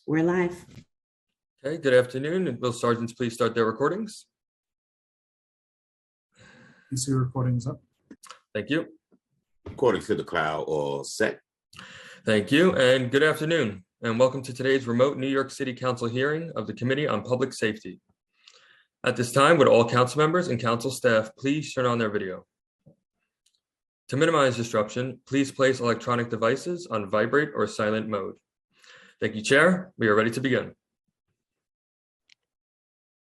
We're live. Okay, good afternoon. Will sergeants please start their recordings? PC recording is up. Thank you. According to the cloud, all set. Thank you, and good afternoon, and welcome to today's remote New York City Council hearing of the Committee on Public Safety. At this time, would all council members and council staff please turn on their video? To minimize disruption, please place electronic devices on vibrate or silent mode. Thank you, Chair. We are ready to begin.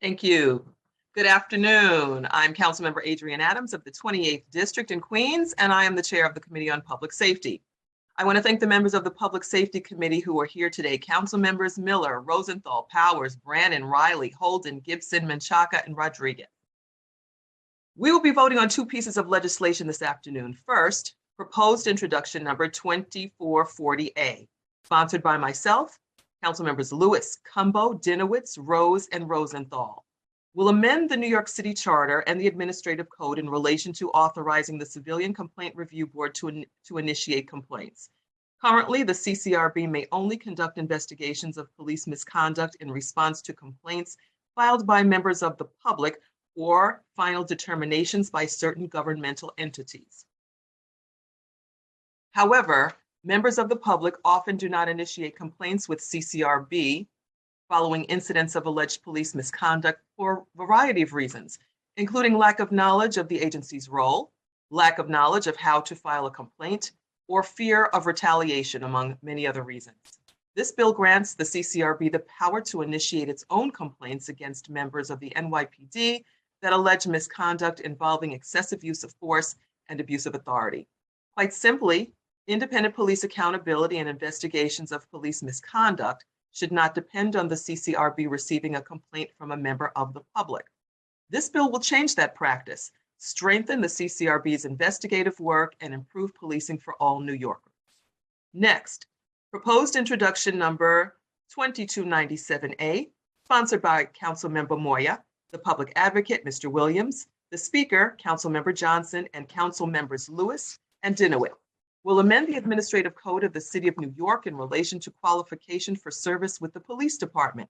Thank you. Good afternoon. I'm Councilmember Adrienne Adams of the 28th District in Queens, and I am the chair of the Committee on Public Safety. I want to thank the members of the Public Safety Committee who are here today. Council members Miller, Rosenthal, Powers, Brannon, Riley, Holden, Gibson, Menchaca, and Rodriguez. We will be voting on two pieces of legislation this afternoon. First, proposed introduction number 2440A, sponsored by myself, Council members Lewis, Cumbo, Dinowitz, Rose, and Rosenthal, will amend the New York City Charter and the Administrative Code in relation to authorizing the Civilian Complaint Review Board to initiate complaints. Currently, the CCRB may only conduct investigations of police misconduct in response to complaints filed by members of the public or final determinations by certain governmental entities. However, members of the public often do not initiate complaints with CCRB following incidents of alleged police misconduct for a variety of reasons, including lack of knowledge of the agency's role, lack of knowledge of how to file a complaint, or fear of retaliation, among many other reasons. This bill grants the CCRB the power to initiate its own complaints against members of the NYPD that allege misconduct involving excessive use of force and abuse of authority. Quite simply, independent police accountability and investigations of police misconduct should not depend on the CCRB receiving a complaint from a member of the public. This bill will change that practice, strengthen the CCRB's investigative work, and improve policing for all New Yorkers. Next, proposed introduction number 2297A, sponsored by Councilmember Moya, the public advocate, Mr. Williams, the speaker, Councilmember Johnson, and Council members Lewis and Dinowitz, will amend the Administrative Code of the City of New York in relation to qualification for service with the police department.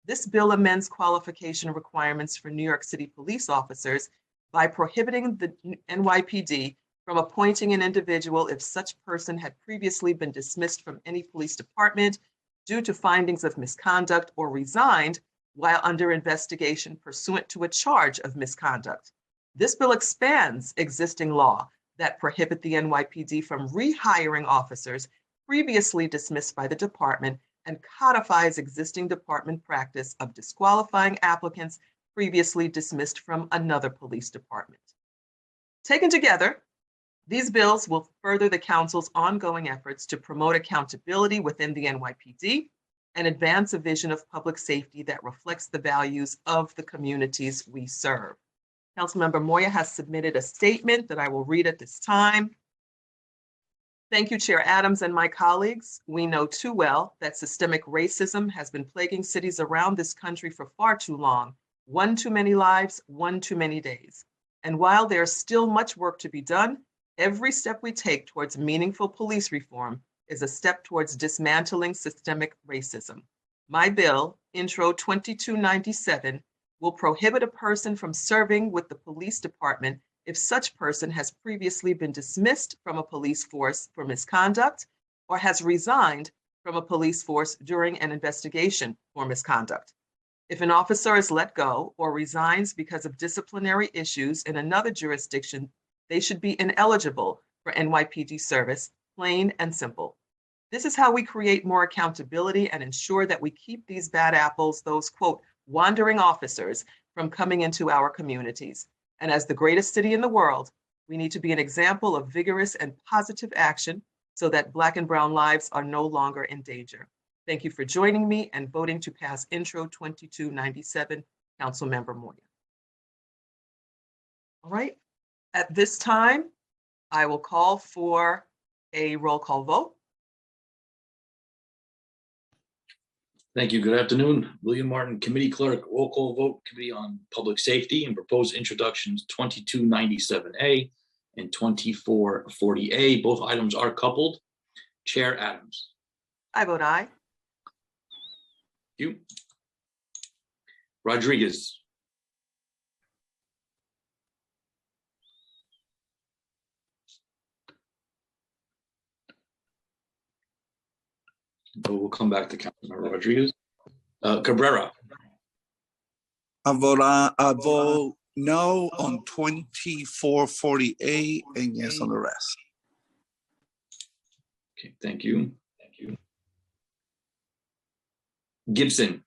This bill amends qualification requirements for New York City police officers by prohibiting the NYPD from appointing an individual if such person had previously been dismissed from any police department due to findings of misconduct or resigned while under investigation pursuant to a charge of misconduct. This bill expands existing law that prohibit the NYPD from rehiring officers previously dismissed by the department and codifies existing department practice of disqualifying applicants previously dismissed from another police department. Taken together, these bills will further the council's ongoing efforts to promote accountability within the NYPD and advance a vision of public safety that reflects the values of the communities we serve. Councilmember Moya has submitted a statement that I will read at this time. Thank you, Chair Adams and my colleagues. We know too well that systemic racism has been plaguing cities around this country for far too long. One too many lives, one too many days. And while there's still much work to be done, every step we take towards meaningful police reform is a step towards dismantling systemic racism. My bill, Intro 2297, will prohibit a person from serving with the police department if such person has previously been dismissed from a police force for misconduct or has resigned from a police force during an investigation for misconduct. If an officer is let go or resigns because of disciplinary issues in another jurisdiction, they should be ineligible for NYPD service, plain and simple. This is how we create more accountability and ensure that we keep these bad apples, those, quote, wandering officers, from coming into our communities. And as the greatest city in the world, we need to be an example of vigorous and positive action so that Black and brown lives are no longer in danger. Thank you for joining me and voting to pass Intro 2297, Councilmember Moya. All right, at this time, I will call for a roll call vote. Thank you. Good afternoon. William Martin, Committee Clerk, roll call vote, Committee on Public Safety, and proposed introductions 2297A and 2440A. Both items are coupled. Chair Adams. I vote aye. you. Rodriguez. We'll come back to Councilmember Rodriguez. Cabrera. I vote no on 2448 and yes on the rest. Okay, thank you. Thank you. Gibson.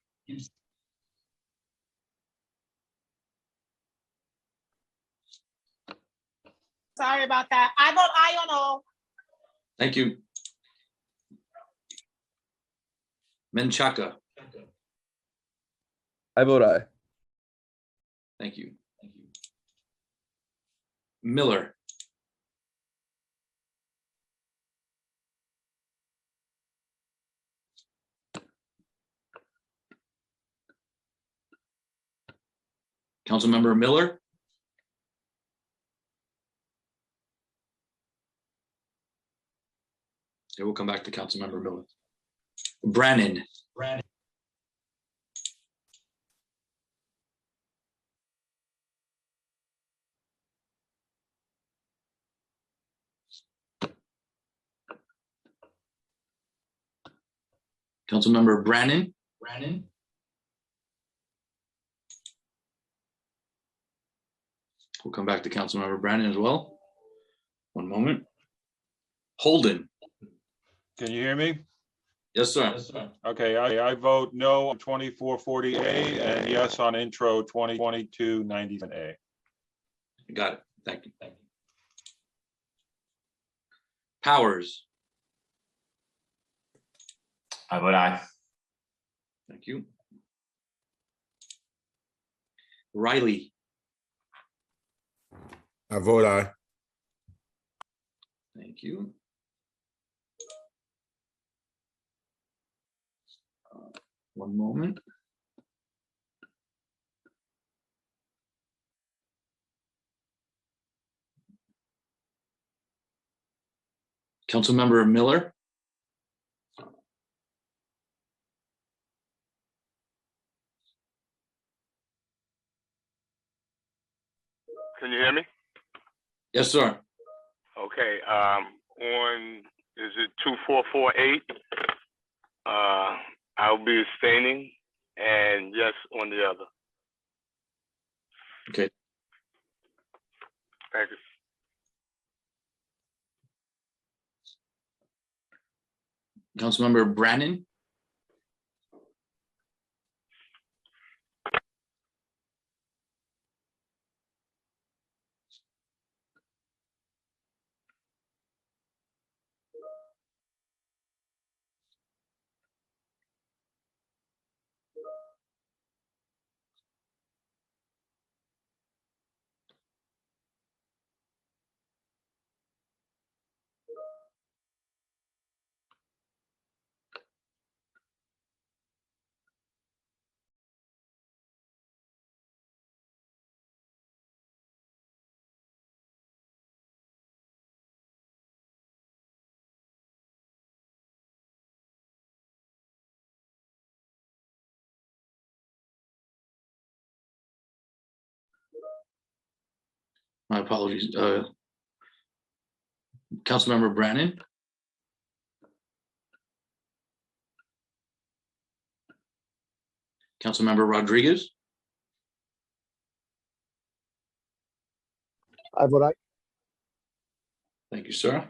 Sorry about that. I vote aye on all. Thank you. Menchaca. I vote aye. Thank you. Thank you. Miller. Councilmember Miller. Okay, we'll come back to Councilmember Miller. Brannan. Councilmember Brannan. We'll come back to Councilmember Brannan as well. One moment. Holden. Can you hear me? Yes, sir. Okay, I vote no on 2440A and yes on intro 2022-97A. Got it. Thank you. Thank you. Powers. I vote aye. Thank you. Riley. I vote aye. Thank you. One moment. Councilmember Miller. Can you hear me? Yes, sir. Okay. On is it 2448? I'll be abstaining, and yes on the other. Okay. Thank you. Councilmember Brannan. My apologies. Councilmember Brannan. Councilmember Rodriguez. I vote aye. Thank you, sir.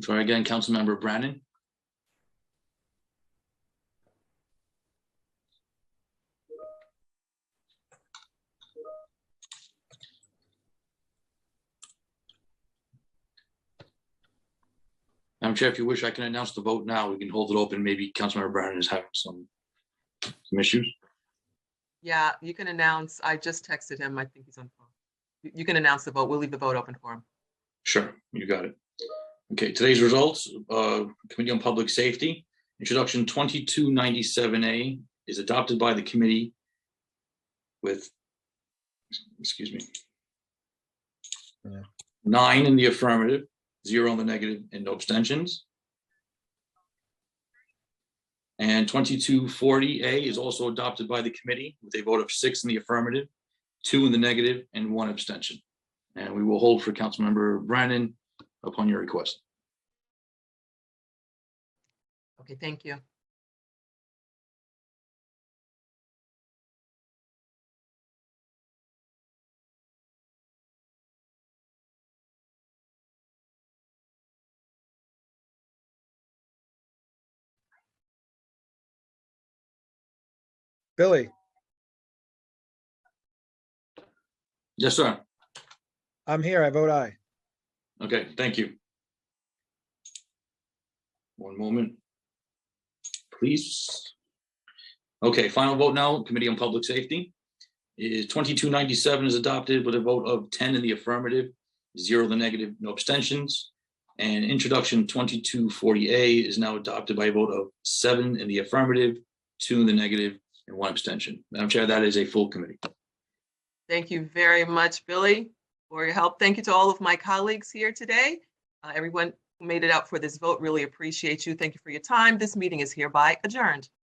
Try again, Councilmember Brannan. Madam Chair, if you wish, I can announce the vote now. We can hold it open. Maybe Councilmember Brannan is having some issues. Yeah, you can announce. I just texted him. I think he's on phone. You can announce the vote. We'll leave the vote open for him. Sure, you got it. Okay, today's results, Committee on Public Safety, Introduction 2297A is adopted by the committee with, 9 in the affirmative, 0 in the negative, and no abstentions. And 2240A is also adopted by the committee with a vote of 6 in the affirmative, 2 in the negative, and 1 abstention. And we will hold for Councilmember Brannan upon your request. Okay, thank you. Billy, Yes, sir. I'm here. I vote aye. Okay, thank you. One moment, please. Okay, final vote now, Committee on Public Safety. Is 2297 is adopted with a vote of 10 in the affirmative, 0 in the negative, no abstentions. And introduction 2240A is now adopted by a vote of 7 in the affirmative, 2 in the negative, and 1 abstention. Madam Chair, that is a full committee. Thank you very much, Billy, for your help. Thank you to all of my colleagues here today. Everyone who made it out for this vote, really appreciate you. Thank you for your time. This meeting is hereby adjourned.